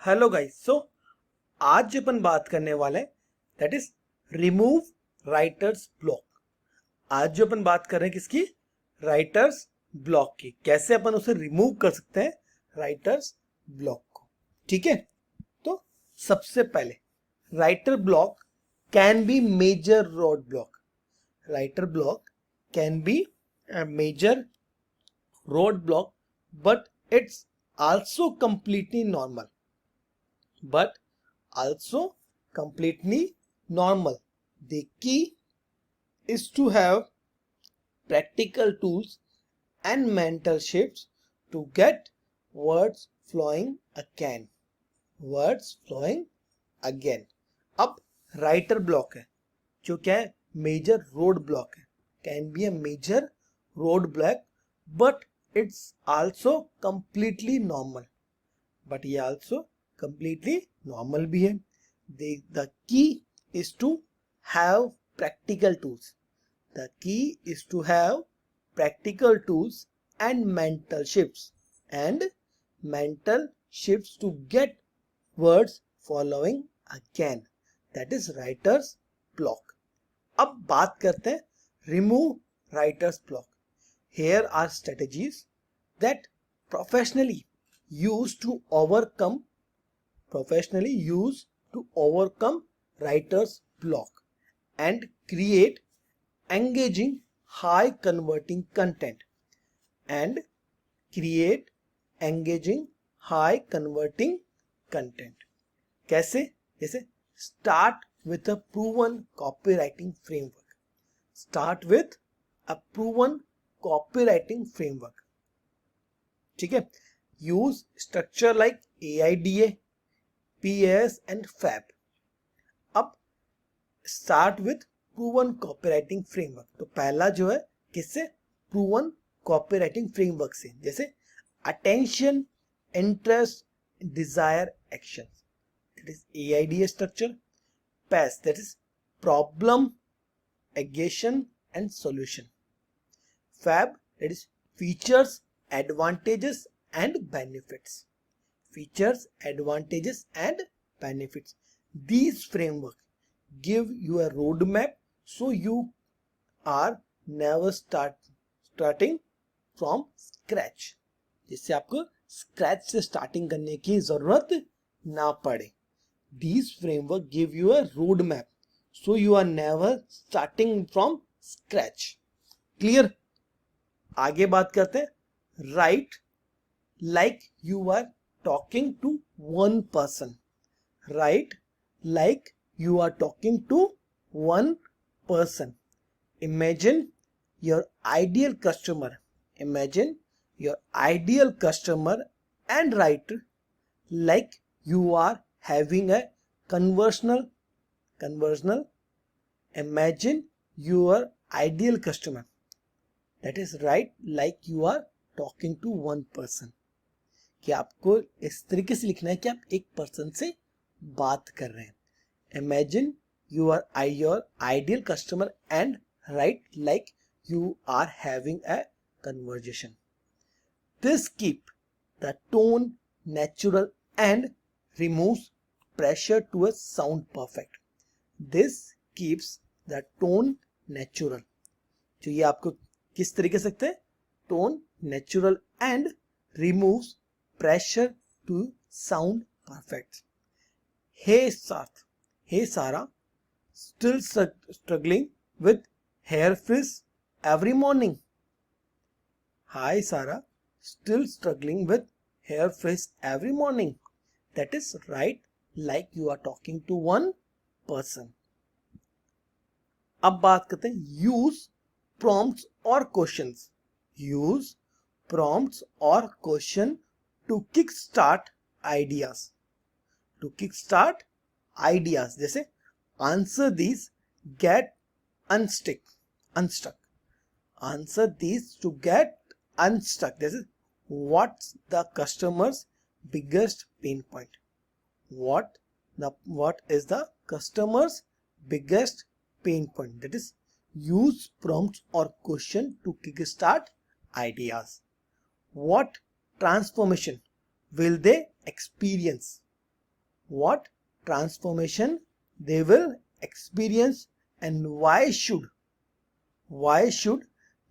Hello guys. आज जो अपन बात करने वाले हैं that is remove writers block. आज जो अपन बात कर रहे हैं किसकी? राइटर्स ब्लॉक की। कैसे अपन उसे रिमूव कर सकते हैं राइटर्स ब्लॉक को। ठीक है, तो सबसे पहले writer block can be major roadblock. Writer block can be a major roadblock, but it's also completely normal. But also completely normal. The key is to have practical tools and mental shifts to get words flowing again. Words flowing again. अब writer block है जो क्या है? Major roadblock है। Can be a major roadblock but it's also completely normal. But ये also completely normal भी है। The key is to have practical tools. The key is to have practical tools and mental shifts to get words following again. That is writer's block. अब बात करते हैं remove writer's block. Here are strategies that professionally used to overcome writer's block and create engaging high converting content कैसे? जैसे start with a proven copywriting framework. ठीक है, use structure like AIDA, PAS and FAB. अब start with proven copywriting framework. तो पहला जो है किससे? प्रूवन कॉपीराइटिंग फ्रेमवर्क से। जैसे attention, interest, desire, action, that is AIDA स्ट्रक्चर। PAS, that is problem, agitation and solution. FAB, that is features, advantages and benefits. These frameworks give you a roadmap, so you are never starting from scratch. जिससे आपको scratch से starting करने की जरूरत ना पड़े। These frameworks give you a roadmap, so you are never starting from scratch. Clear? आगे बात करते हैं। Write like you are talking to one person. Write like you are talking to one person. Imagine your ideal customer and write like you are having a conversational. Imagine your ideal customer, that is write like you are talking to one person. कि आपको इस तरीके से लिखना है कि आप एक पर्सन से बात कर रहे हैं। Imagine your ideal customer and write like you are having a conversation. This keep the tone natural and removes pressure to a sound perfect. This keeps the tone natural. तो ये आपको किस तरीके से सकते हैं? Tone natural and removes pressure to sound perfect. Hey Sarah, still struggling with hair frizz every morning. Hi Sarah, still struggling with hair frizz every morning. That is right, like you are talking to one person. अब बात करते हैं use prompts or questions. Use prompts or question to kickstart ideas. जैसे answer these, get unstuck. Answer these to get unstuck. This is what's the customer's biggest pain point. What is the customer's biggest pain point? That is use prompts or question to kickstart ideas. What transformation will they experience? what transformation they will experience, and why should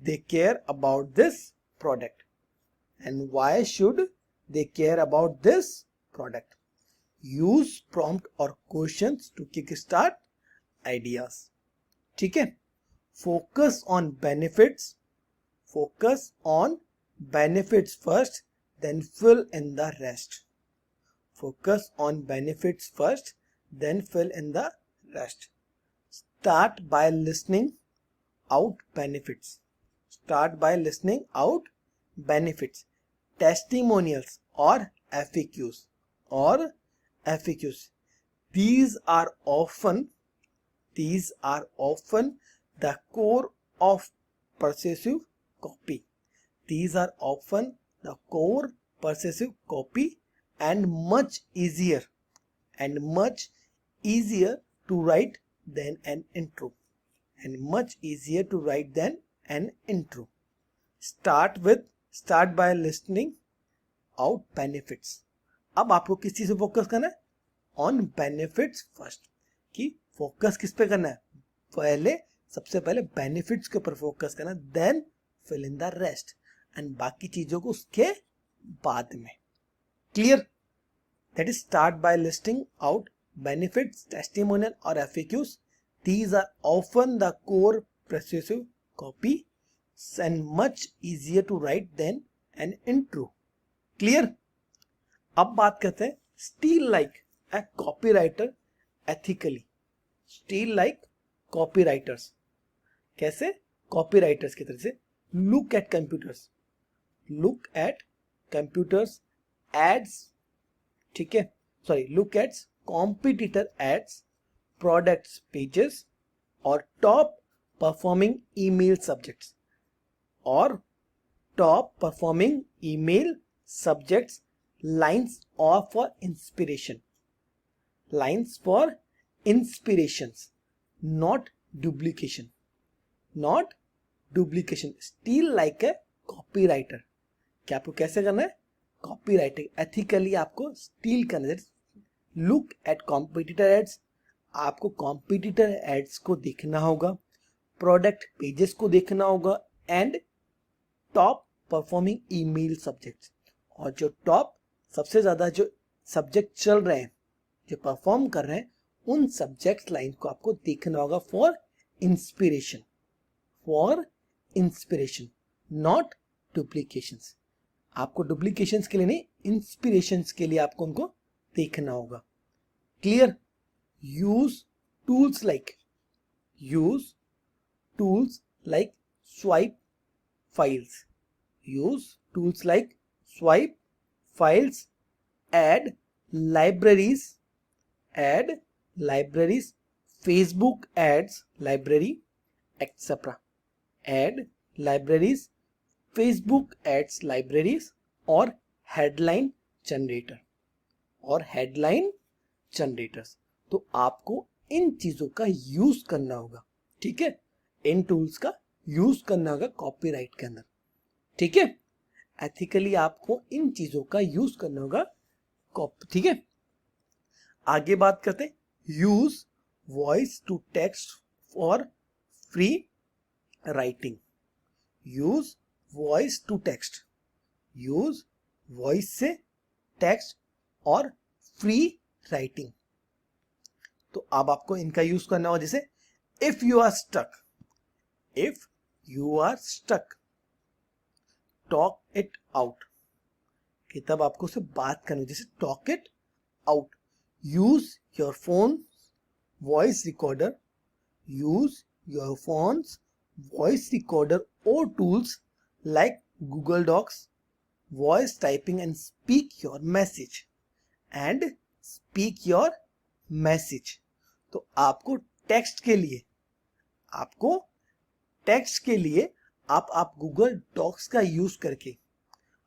they care about this product, and why should they care about this product. Use prompt or questions to kickstart ideas. ठीक है. Focus on benefits first, then fill in the rest. Focus on benefits first, then fill in the rest. Start by listening out benefits. Testimonials or FAQs. These are often the core of persuasive copy. And much easier to write than an intro. Start by listening out benefits. अब आपको किस चीज पे focus करना है? On benefits first. कि focus किस पे करना है? सबसे पहले बेनिफिट्स के ऊपर फोकस करना, then fill in the rest, and बाकी चीजों को उसके बाद में. Clear? That is start by listing out benefits, testimonial or FAQs. These are often the core persuasive copy and much easier to write than an intro. Clear? अब बात करते हैं steal like a copywriter ethically. Steal like copywriters. कैसे? Copywriters की तरह से. Look at computers ads. ठीक है? Look at competitor ads, products pages, or top performing email subjects, lines or for inspirations, not duplication. Steal like a copywriter. क्या आपको कैसे करना है? कॉपीराइटिंग एथिकली आपको स्टील करना है. Look at competitor ads. आपको कॉम्पिटिटर एड्स को देखना होगा, प्रोडक्ट पेजेस को देखना होगा, and top performing email subjects. और जो टॉप सबसे ज्यादा जो सब्जेक्ट चल रहे हैं, जो परफॉर्म कर रहे हैं, उन सब्जेक्ट लाइन को आपको देखना होगा फॉर इंस्पिरेशन, नॉट डुप्लीकेशंस. आपको डुप्लीकेशंस के लिए नहीं, इंस्पिरेशंस के लिए आपको उनको देखना होगा. Clear? Use tools like swipe files. add libraries, Facebook ads library, etc. Add libraries, Facebook ads libraries, or headline generators. तो आपको इन चीजों का यूज करना होगा. ठीक है? इन टूल्स का यूज करना होगा कॉपीराइट के अंदर. ठीक है? एथिकली आपको इन चीजों का यूज करना होगा. ठीक है? आगे बात करते हैं. Use voice to text for free writing. Use voice से टेक्स्ट और फ्री राइटिंग. तो अब आपको इनका यूज करना होगा. जैसे if you are stuck talk it out. कि तब आपको उससे बात करनी. जैसे talk it out. Use your phone voice recorder और tools like Google Docs, voice typing, and speak your message. तो आपको टेक्स्ट के लिए आप गूगल डॉक्स का यूज करके,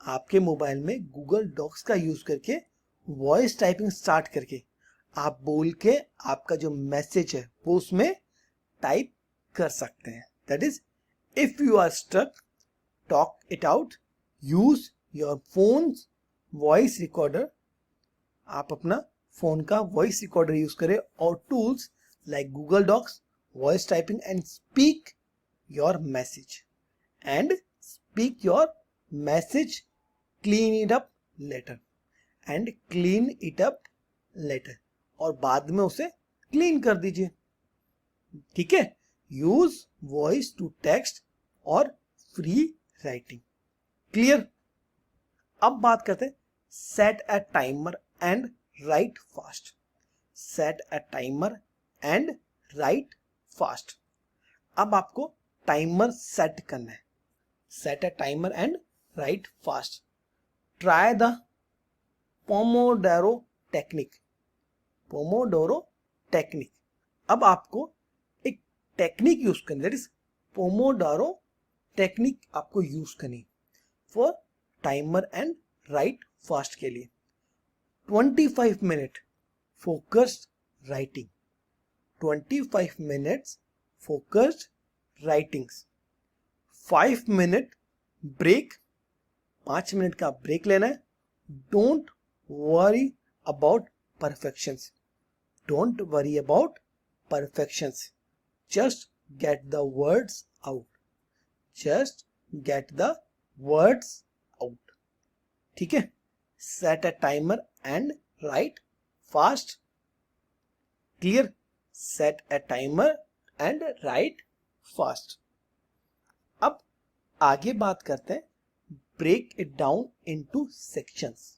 आपके मोबाइल में गूगल डॉक्स का यूज करके वॉइस टाइपिंग स्टार्ट करके आप बोल के आपका जो मैसेज है वो उसमें टाइप कर सकते हैं. That is if you are stuck talk it out. Use your phone voice recorder. आप अपना फोन का वॉइस रिकॉर्डर यूज करें और tools like Google Docs, voice typing and speak your message clean it up later और बाद में उसे clean कर दीजिए। ठीक है, यूज वॉइस टू टेक्स्ट और फ्री राइटिंग। क्लियर। अब बात करते हैं set a timer and write fast. Set a timer and write fast. अब आपको टाइमर सेट करना है। Set a timer and write fast. Try the Pomodoro technique. अब आपको एक टेक्निक यूज करनी, दैट इज पोमोडोरो टेक्निक आपको यूज करनी for timer and write fast के लिए। 25 minute focused writing, 25 minutes focused writings, 5 minute break, 5 minute का break लेना है। Don't worry about perfections, don't worry about perfections, just get the words out, just get the words out. ठीक है, set a timer and write fast. Clear, set a timer and write fast. अब आगे बात करते हैं break it down into sections.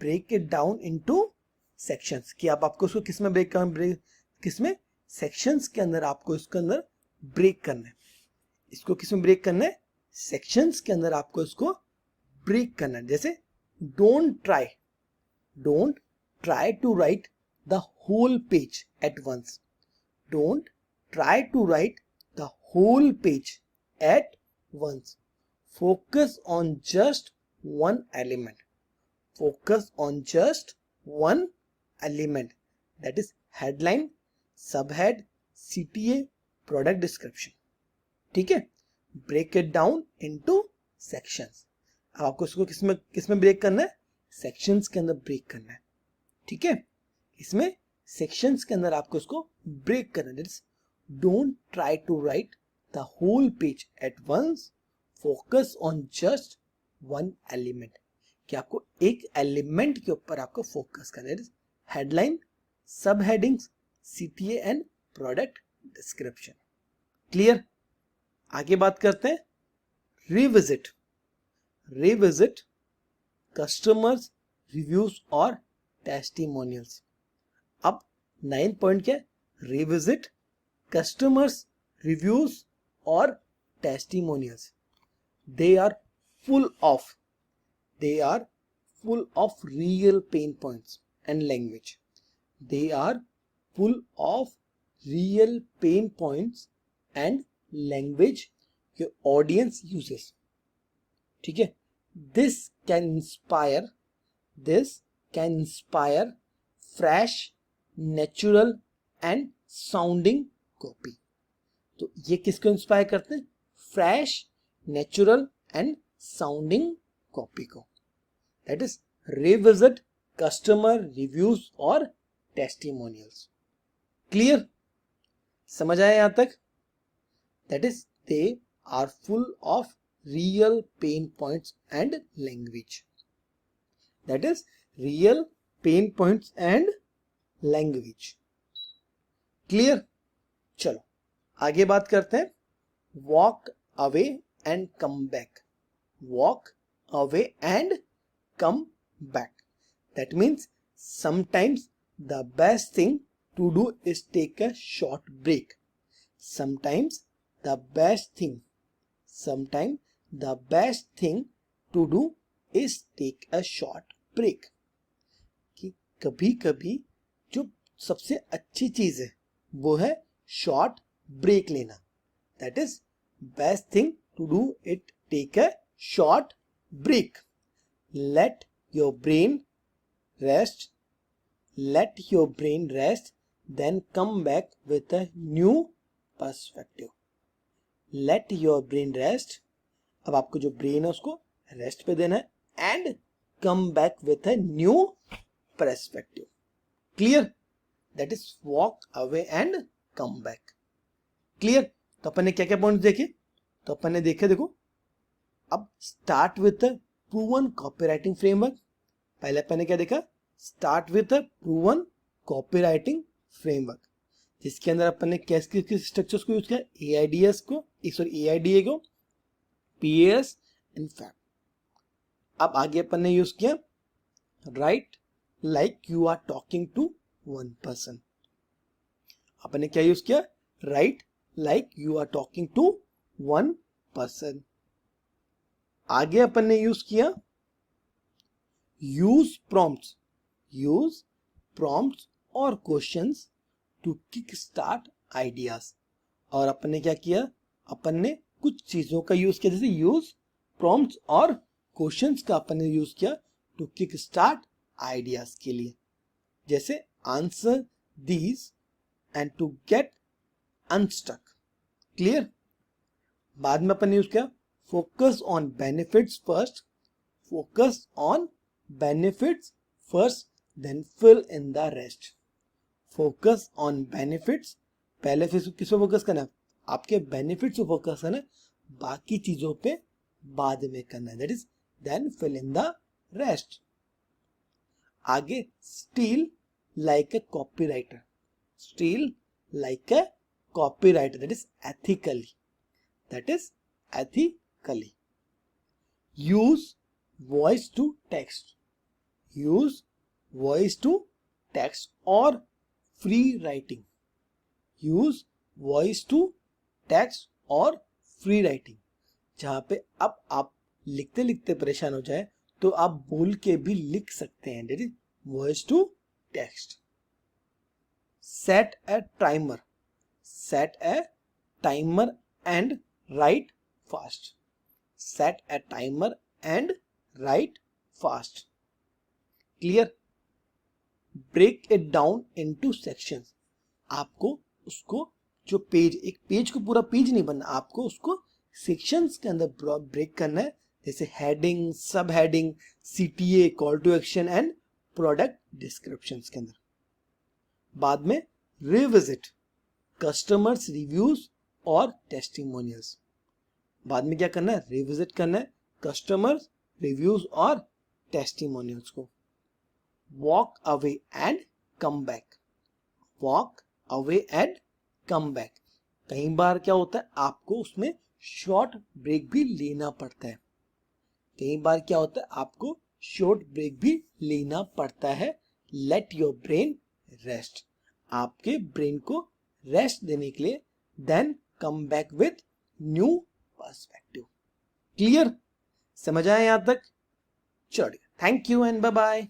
Break it down into sections कि अब आपको उसको किस में किसमें सेक्शंस के अंदर आपको इसके अंदर ब्रेक करना है। इसको किस में ब्रेक करना है? सेक्शंस के अंदर आपको इसको ब्रेक करना है। जैसे don't try to write the whole page at once. Don't try to write the whole page at once. Focus on just one element. Focus on just one element. That is headline, subhead, CTA, product description. ठीक है, break it down into sections. अब आपको इसको किसमें break करना है? Sections के अंदर ब्रेक करना है। ठीक है, इसमें सेक्शंस के अंदर आपको इसको ब्रेक करना है। Don't try to write the whole page at once. Focus on just one element कि आपको एक एलिमेंट के ऊपर आपको फोकस करना है। हेडलाइन, सब headings, CTA and product description. Clear. आगे बात करते हैं रिविजिट कस्टमर्स रिव्यूज और टेस्टिमोनियल्स। अब 9 पॉइंट क्या है? रिविजिट कस्टमर्स रिव्यूज और testimonials. They are full of real pain points and language. They are full of real pain points and language your audience uses. ठीक है, this can inspire fresh, natural and sounding copy. तो ये किसको inspire करते हैं? Fresh, natural and sounding copy को। That is revisit customer reviews और testimonials. Clear, समझ आया यहां तक? That is they are full of real pain points and language. That is real pain points and language. Clear. चलो आगे बात करते हैं walk away and come back. Walk away and come back. That means sometimes the best thing to do is take a short break. Sometimes the best thing to do is take a short break. कि कभी कभी जो सबसे अच्छी चीज है वो है शॉर्ट ब्रेक लेना। That is best thing to do it, take a short break. Let your brain rest, then come back with a new perspective. Let your brain rest. अब आपको जो ब्रेन है उसको रेस्ट पे देना है and come back with a new perspective. Clear, that is walk away and come back. Clear, तो अपन ने क्या क्या पॉइंट देखे, तो अपन ने देखे, देखो अब start with proven copywriting framework. पहले अपन ने क्या देखा, start with proven copywriting framework, जिसके अंदर अपन ने किस किस स्ट्रक्चर्स को यूज किया, एआईडीएस को, एआईडीए को, पीएएस एंड फैब। अब आगे अपन ने यूज किया write like you are talking to one person. अपन ने क्या यूज किया, write like you are talking to one person. आगे अपन ने यूज किया यूज प्रॉम्प्ट्स और questions to kick start ideas. और अपन ने क्या किया, अपन ने कुछ चीजों का यूज किया, जैसे यूज प्रॉम्प्ट्स और क्वेश्चंस का अपन ने यूज किया टू किक स्टार्ट आइडियाज के लिए, जैसे answer these and to get unstuck. Clear, बाद में अपन ने यूज किया focus on benefits first, focus on benefits first then fill in the rest. Focus on benefits, पहले फिर किस पे फोकस करना है, आपके बेनिफिट्स पे फोकस करना है, बाकी चीजों पे बाद में करना है, that is then fill in the rest. आगे steal like a copywriter, steal like a copywriter, that is ethically. Use voice to text, use voice to text or free writing, use voice to text or free writing। जहां पे अब आप लिखते लिखते परेशान हो जाए तो आप बोल के भी लिख सकते हैं, that is voice to text। Set a timer, set a timer and write fast, set a timer and write fast। Clear, break it down into sections। आपको उसको जो पेज, एक पेज को पूरा पेज नहीं बनना, आपको उसको सेक्शंस के अंदर ब्रेक करना है, जैसे heading, sub heading, CTA, call to action and product descriptions के अंदर। बाद में रिविजिट कस्टमर्स रिव्यूज और टेस्टिमोनियल्स। बाद में क्या करना है, रिविजिट करना है कस्टमर्स रिव्यूज और टेस्टिमोनियल्स को। Walk away and come back, walk away and come back. कई बार क्या होता है, आपको उसमें शॉर्ट ब्रेक भी लेना पड़ता है, कई बार क्या होता है, आपको शॉर्ट ब्रेक भी लेना पड़ता है। लेट योर ब्रेन रेस्ट, आपके ब्रेन को रेस्ट देने के लिए, then come back with new perspective. Clear, समझ आए यहां तक? चलिए, thank you and bye bye.